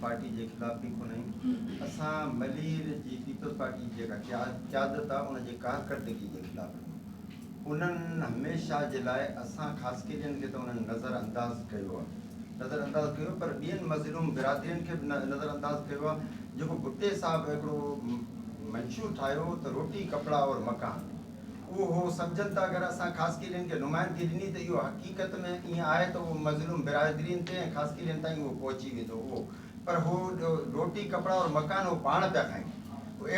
Party के खिलाफ भी कोन असां मलीर जी पीपल्स पार्टी जेका क़यादत आहे उन जी कारकर्दगी के खिलाफ उन्हनि हमेशा जे लाइ असां ख़ासकेलियुनि खे त उन्हनि नज़रअंदाज़ कयो पर ॿियनि मज़लूम बिरादरियुनि खे बि नज़रअंदाज़ कयो आहे। जेको भुट्टे साहब हिकिड़ो मंशूर ठाहियो त रोटी कपिड़ा और मकान उहो सम्झनि था अगरि असां ख़ासकेलियुनि खे नुमाइंदगी ॾिनी त इहो हक़ीक़त में ईअं आहे त उहो मज़लूम बिरादरियुनि ते ऐं ख़ासकेलियुनि ताईं उहो पहुची वेंदो उहो पर हू रोटी कपिड़ा और मकान उहो पाण पिया खाइनि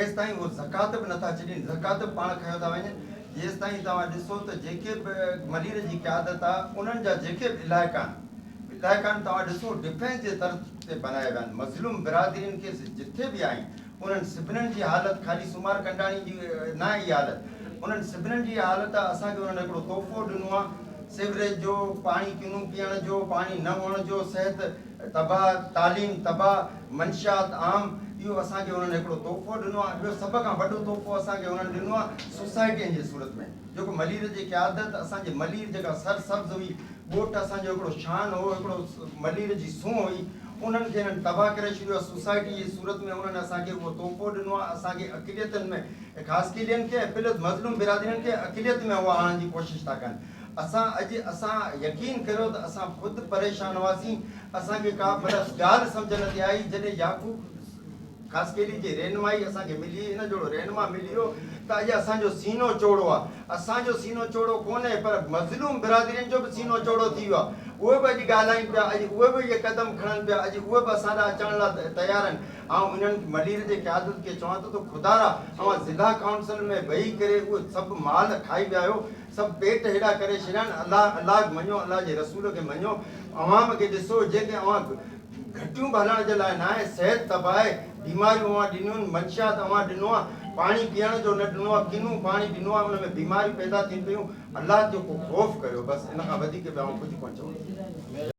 एसि ताईं उहो ज़कात बि नथा छॾनि ज़कात बि पाण खयो था वञनि जेसि ताईं तव्हां ॾिसो त जेके बि मलीर जी क़यादत आहे उन्हनि जा जेके बि इलाइक़ा आहिनि तव्हां ॾिसो डिफेंस जे तर्ज़ ते बनाया विया आहिनि मज़लूम बिरादरियुनि खे जिथे बि आहिनि उन्हनि सिबिननि जी हालत ख़ाली सुमार कंडाणी जी न आहे इहा हालत उन्हनि सिबिननि जी हालत आहे असांखे उन्हनि हिकिड़ो तोहफ़ो ॾिनो आहे सीवरेज जो पाणी किनू पीअण जो पाणी न हुअण जो सिहत तबाह तालीम तबाह मंशियात आम इहो असांखे उन्हनि हिकिड़ो तोहफ़ो ॾिनो आहे। ॿियो सभ खां वॾो तोहफ़ो असांखे उन्हनि ॾिनो आहे सोसाइटियुनि जी सूरत में जेको मलीर जी क़यादत असांजे मलीर जेका सरसब्ज़ हुई ॻोठ असांजो हिकिड़ो शान हो हिकिड़ो मलीर जी सूंहं हुई उन्हनि खे हिननि तबाह करे छॾियो आहे सोसाइटी जी सूरत में उन्हनि असांखे उहो तोहफ़ो ॾिनो आहे असांखे अक़लियतनि में ख़ासकेलियुनि खे ऐं प्लस मज़लूम बिरादरियुनि खे अक़लियत में उहा आणण जी कोशिशि था कनि। असां यकीन करियो त असां ख़ुदि परेशान हुआसीं असांखे का मतिलबु ॻाल्हि सम्झ नथी आई जॾहिं याकूब ख़ासकेली जी रहनुमाई असांखे मिली हिन जहिड़ो रहनुमा मिली वियो त अॼु असांजो सीनो चौड़ो आहे असांजो सीनो चौड़ो कोन्हे पर मज़लूम बिरादरियुनि जो बि सीनो चौड़ो थी वियो आहे उहे बि अॼु ॻाल्हाइनि पिया अॼु उहे बि इहे क़दम खणनि पिया अॼु उहे बि असां ॾांहुं अचण लाइ तयारु आहिनि ऐं इन्हनि मलीर जे क़यादत खे चवां थो त ख़ुदारा ऐं ज़िला काउंसिल में वेही करे उहे सभु माल खाई पिया आहियो सभु पेट हेॾा करे छॾिया आहिनि अलाह मञो अलाह जे रसूल खे मञो अवाम खे ॾिसो जेके अवां घटियूं बि हलण जे लाइ न आहे सिहत तबाह बीमारियूं अवां ॾिनियूं आहिनि मंशियात अवां ॾिनो आहे पाणी पीअण जो न ॾिनो आहे किनू पाणी ॾिनो आहे उन में बीमारियूं पैदा थियनि पियूं अलाह जो को ख़ौफ़ कयो बसि इन खां वधीक ॿियो कुझु कोन चवंदुसि।